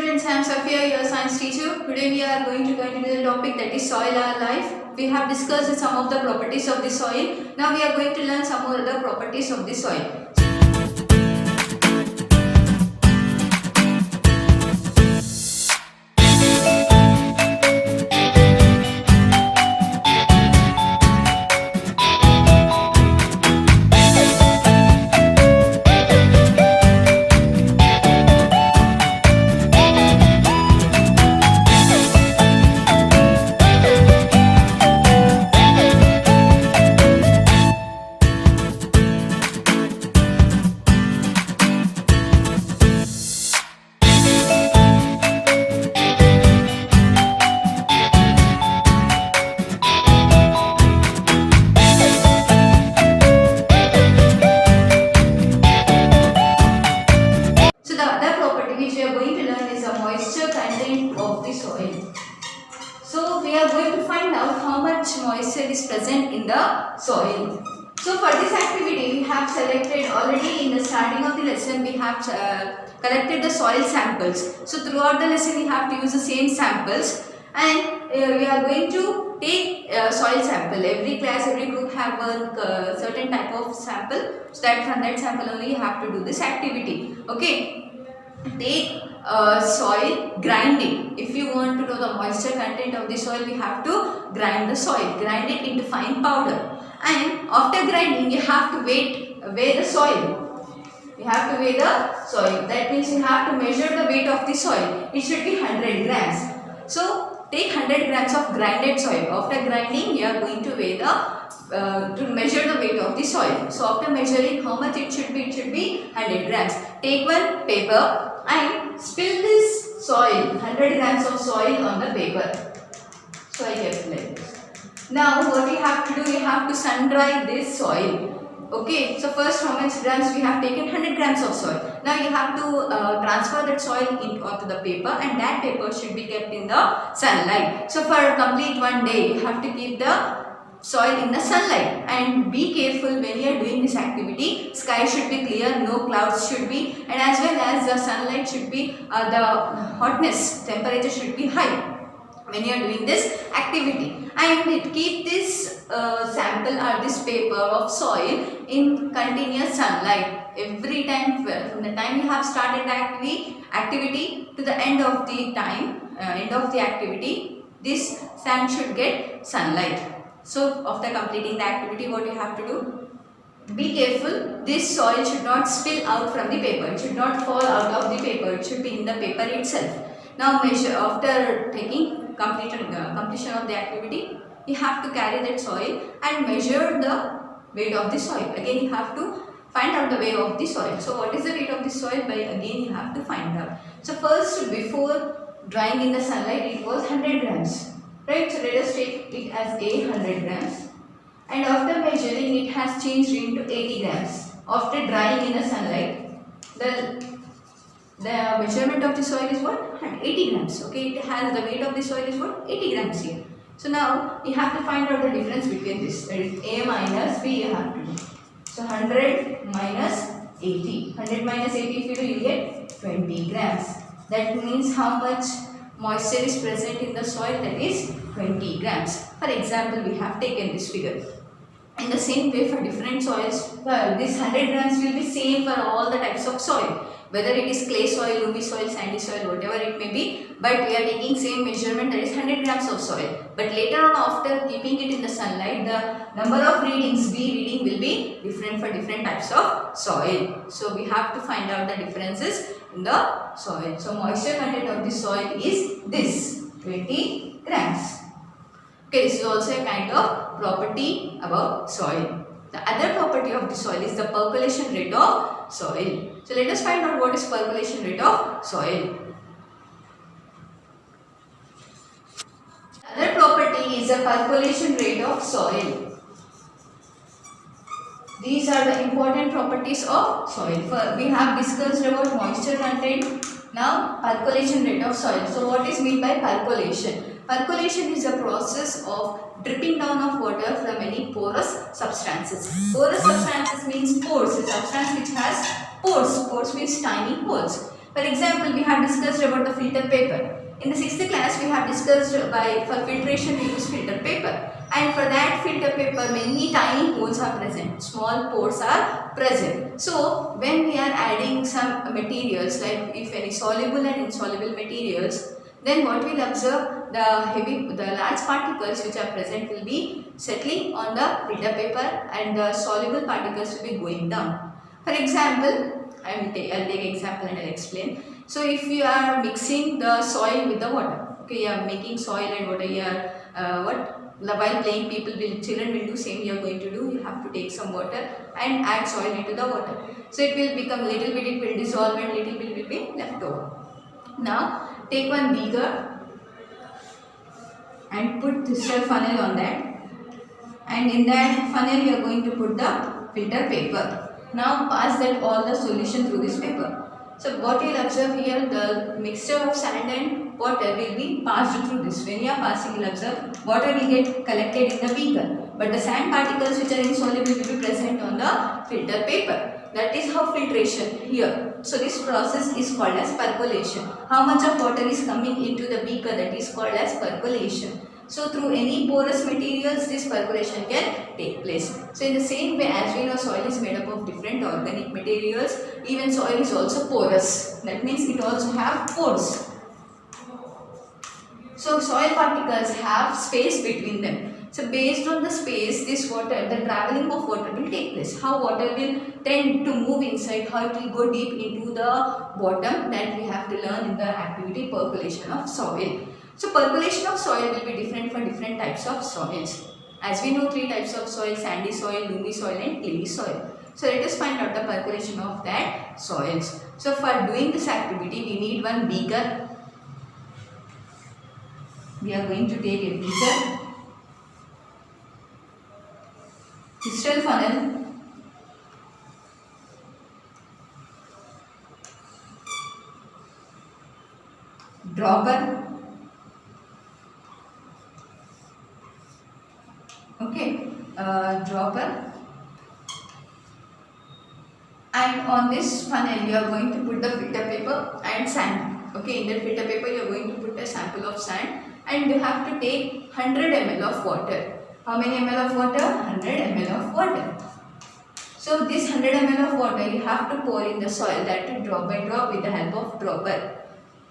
students, I am Safia, your science teacher. Today we are going to continue the topic that is soil our life. We have discussed some of the properties of the soil. Now we are going to learn some more other properties of the soil. Of the soil. So we are going to find out how much moisture is present in the soil. So for this activity we have selected already in the starting of the lesson we have collected the soil samples. So throughout the lesson we have to use the same samples and we are going to take soil sample. Every class, every group have a certain type of sample. So that from that sample only you have to do this activity. Okay. Take soil, grind it. If you want to know the moisture content of the soil, we have to grind the soil, grind it into fine powder. And after grinding, you have to weigh the soil. You have to weigh the soil. That means you have to measure the weight of the soil. It should be 100 grams. So take 100 grams of grinded soil. After grinding, you are going to weigh to measure the weight of the soil. So after measuring how much it should be 100 grams. Take one paper and spill this soil, 100 grams of soil on the paper. So I kept like this. Now what you have to do, you have to sun dry this soil. Okay, so first how much grams we have taken? 100 grams of soil. Now you have to transfer that soil onto the paper and that paper should be kept in the sunlight. So for complete one day you have to keep the soil in the sunlight and be careful when you are doing this activity. Sky should be clear, no clouds should be, and as well as the sunlight should be, the hotness, temperature should be high when you are doing this activity. And keep this sample or this paper of soil in continuous sunlight every time from the time you have started the activity to the end of the activity. This sand should get sunlight. So after completing the activity, what you have to do? Be careful, this soil should not spill out from the paper. It should not fall out of the paper. It should be in the paper itself. Now measure, after taking completion of the activity, you have to carry that soil and measure the weight of the soil. Again you have to find out the weight of the soil. So what is the weight of the soil? Again you have to find out. So first, before drying in the sunlight, it was 100 grams. Right, so let us take it as 100 grams, and after measuring it has changed into 80 grams. After drying in the sunlight, the measurement of the soil is what? 80 grams. Okay, it has the weight of the soil is what? 80 grams here. So now you have to find out the difference between this. That is A minus B you have to do. So 100 minus 80. 100 minus 80 if you do, you get 20 grams. That means how much moisture is present in the soil? That is 20 grams. For example, we have taken this figure. In the same way, for different soils, this 100 grams will be same for all the types of soil. Whether it is clay soil, loamy soil, sandy soil, whatever it may be. But we are taking same measurement, that is 100 grams of soil. But later on, after keeping it in the sunlight, the number of readings, B reading, will be different for different types of soil. So we have to find out the differences in the soil. So moisture content of the soil is this, 20 grams. Okay, this is also a kind of property about soil. The other property of the soil is the percolation rate of soil. So let us find out what is percolation rate of soil. The other property is the percolation rate of soil. These are the important properties of soil. We have discussed about moisture content. Now percolation rate of soil. So what is meant by percolation? Percolation is a process of dripping down of water from any porous substances. Porous substances means pores, a substance which has pores. Pores means tiny holes. For example, we have discussed about the filter paper. In the 6th class, we have discussed for filtration we use filter paper, and for that filter paper many tiny holes are present, small pores are present. So when we are adding some materials, like if any soluble and insoluble materials, then what we'll observe, the large particles which are present will be settling on the filter paper and the soluble particles will be going down. For example, I'll take example and I'll explain. So if you are mixing the soil with the water, okay, you are making soil and water, you are while playing, children will do same. You are going to do. You have to take some water and add soil into the water. So it will become little bit. It will dissolve and little bit will be left over. Now take one beaker and put crystal funnel on that, and in that funnel you are going to put the filter paper. Now pass that all the solution through this paper. So what you will observe here, the mixture of sand and water will be passed through this. When you are passing, you will observe water will get collected in the beaker, but the sand particles which are insoluble will be present on the filter paper. That is how filtration here. So this process is called as percolation. How much of water is coming into the beaker, that is called as percolation. So through any porous materials, this percolation can take place. So in the same way, as we know, soil is made up of different organic materials, even soil is also porous. That means it also have pores. So soil particles have space between them. So based on the space, this water, the traveling of water will take place. How water will tend to move inside, how it will go deep into the bottom, that we have to learn in the activity percolation of soil. So percolation of soil will be different for different types of soils. As we know, 3 types of soil: sandy soil, loamy soil and clayey soil. So let us find out the percolation of that soils. So for doing this activity, we need one beaker. We are going to take a beaker, crystal funnel, dropper, dropper, and on this funnel you are going to put the filter paper and sand. Okay, in the filter paper you are going to put a sample of sand, and you have to take 100 ml of water. How many ml of water? 100 ml of water. So this 100 ml of water you have to pour in the soil, that to drop by drop with the help of dropper.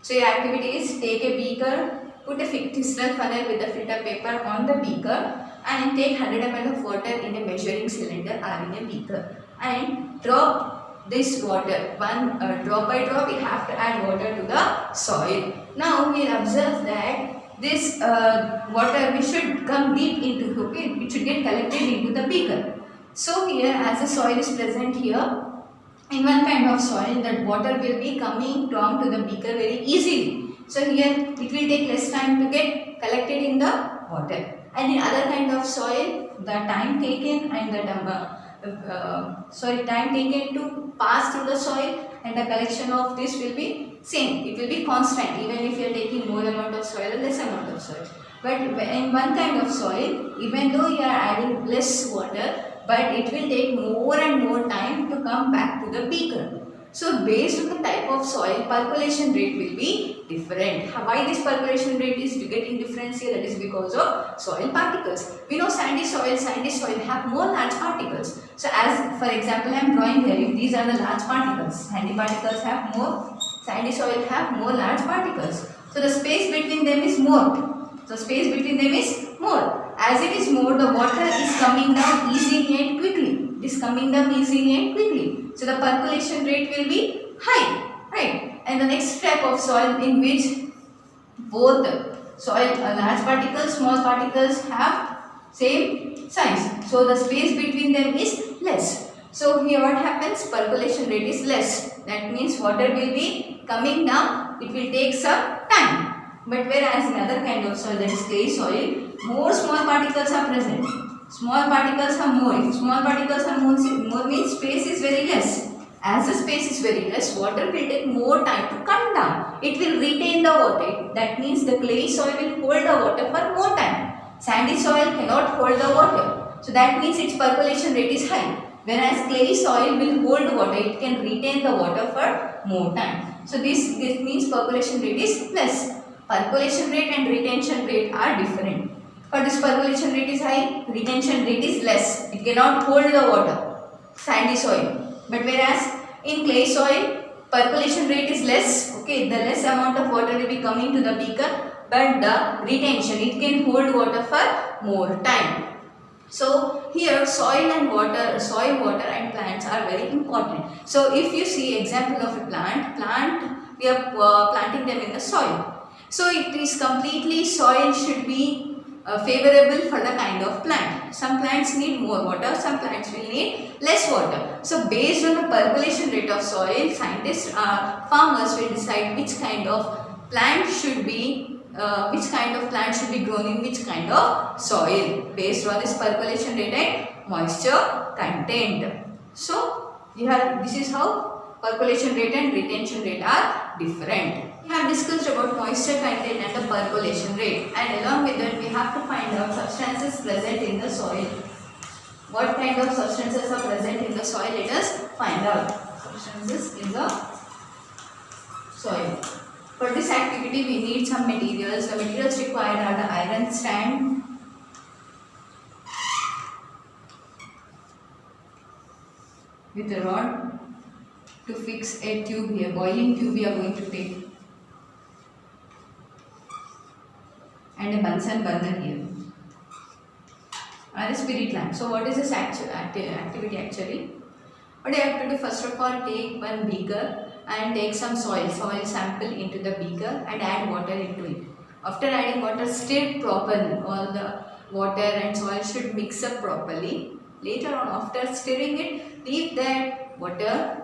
So your activity is take a beaker, put a crystal funnel with the filter paper on the beaker, and take 100 ml of water in a measuring cylinder or in a beaker, and drop this water. One drop by drop you have to add water to the soil. Now we will observe that this water we should come deep into, okay, it should get collected into the beaker. So here, as the soil is present here, in one kind of soil, that water will be coming down to the beaker very easily. So here it will take less time to get collected in the water. And in other kind of soil, the time taken and the time taken to pass through the soil and the collection of this will be same. It will be constant, even if you are taking more amount of soil or less amount of soil. But in one kind of soil, even though you are adding less water, but it will take more and more time to come back to the beaker. So based on the type of soil, percolation rate will be different. Why this percolation rate is getting difference here? That is because of soil particles. We know sandy soil have more large particles. So as for example, I am drawing here, if these are the large particles, sandy soil have more large particles. So the space between them is more. As it is more, the water is coming down easily and quickly. So the percolation rate will be high, right? And the next step of soil, in which both soil large particles, small particles have same size. So the space between them is less. So here what happens? Percolation rate is less. That means water will be coming down. It will take some time. But whereas in other kind of soil, that is clay soil, more small particles are present. Small particles are more. If small particles are more means space is very less. As the space is very less, water will take more time to come down. It will retain the water. That means the clay soil will hold the water for more time. Sandy soil cannot hold the water. So that means its percolation rate is high. Whereas clay soil will hold water. It can retain the water for more time. So this means percolation rate is less. Percolation rate and retention rate are different. For this percolation rate is high, retention rate is less. It cannot hold the water, sandy soil. But whereas in clay soil, percolation rate is less. Okay, the less amount of water will be coming to the beaker, but the retention, it can hold water for more time. So here soil, water and plants are very important. So if you see example of a plant we are planting them in the soil. So it is completely soil should be favorable for the kind of plant. Some plants need more water, some plants will need less water. So based on the percolation rate of soil, scientists or farmers will decide which kind of plant should be grown in which kind of soil based on this percolation rate and moisture content. So this is how percolation rate and retention rate are different. We have discussed about moisture content and the percolation rate, and along with that we have to find out substances present in the soil. What kind of substances are present in the soil? Let us find out. Substances in the soil. For this activity we need some materials. The materials required are the iron stand, with a rod to fix a tube here, boiling tube we are going to take, and a Bunsen burner here, and a spirit lamp. So what is this activity actually? What you have to do, first of all, take one beaker and take some soil sample into the beaker and add water into it. After adding water, stir properly. All the water and soil should mix up properly. Later on, after stirring it, leave that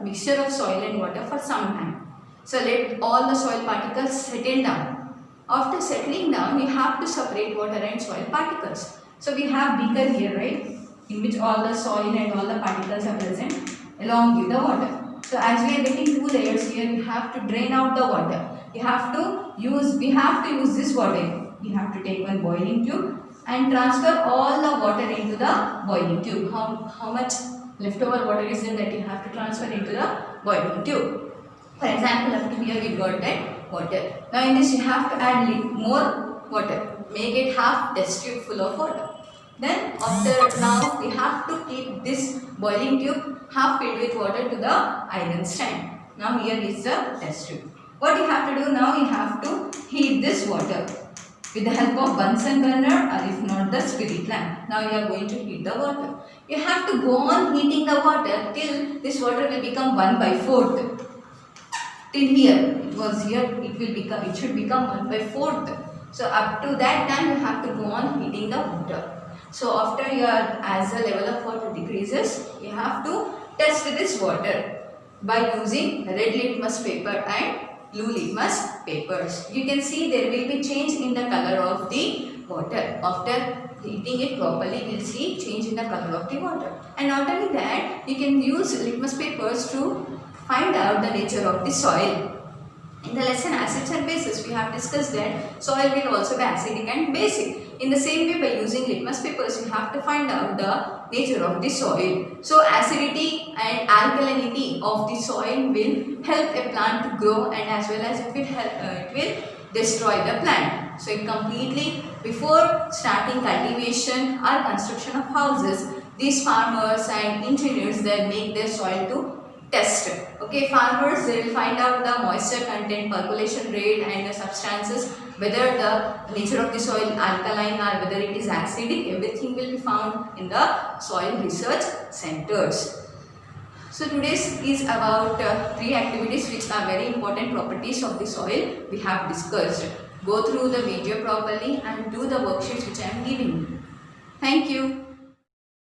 mixture of soil and water for some time. So let all the soil particles settle down. After settling down, we have to separate water and soil particles. So we have beaker here, right, in which all the soil and all the particles are present along with the water. So as we are getting two layers here, we have to drain out the water. We have to use this water. We have to take one boiling tube and transfer all the water into the boiling tube. How much leftover water is there that you have to transfer into the boiling tube? For example, up to here we got that water. Now in this you have to add more water. Make it half test tube full of water. Then now we have to keep this boiling tube half filled with water to the iron stand. Now here is the test tube. What you have to do now, you have to heat this water with the help of Bunsen burner, or if not the spirit lamp. Now you are going to heat the water. You have to go on heating the water till this water will become 1/4. Till here, it should become 1/4. So up to that time you have to go on heating the water. So after as the level of water decreases, you have to test this water by using red litmus paper and blue litmus papers. You can see there will be change in the color of the water. After heating it properly, you will see change in the color of the water. And not only that, you can use litmus papers to find out the nature of the soil. In the lesson acids and bases, we have discussed that soil will also be acidic and basic. In the same way, by using litmus papers, you have to find out the nature of the soil. So acidity and alkalinity of the soil will help a plant to grow, and as well as it will destroy the plant. So completely, before starting cultivation or construction of houses, these farmers and engineers, they make their soil to test. Okay, farmers, they will find out the moisture content, percolation rate and the substances, whether the nature of the soil alkaline or whether it is acidic. Everything will be found in the soil research centers. So today's is about 3 activities which are very important properties of the soil we have discussed. Go through the video properly and do the worksheets which I am giving you. Thank you.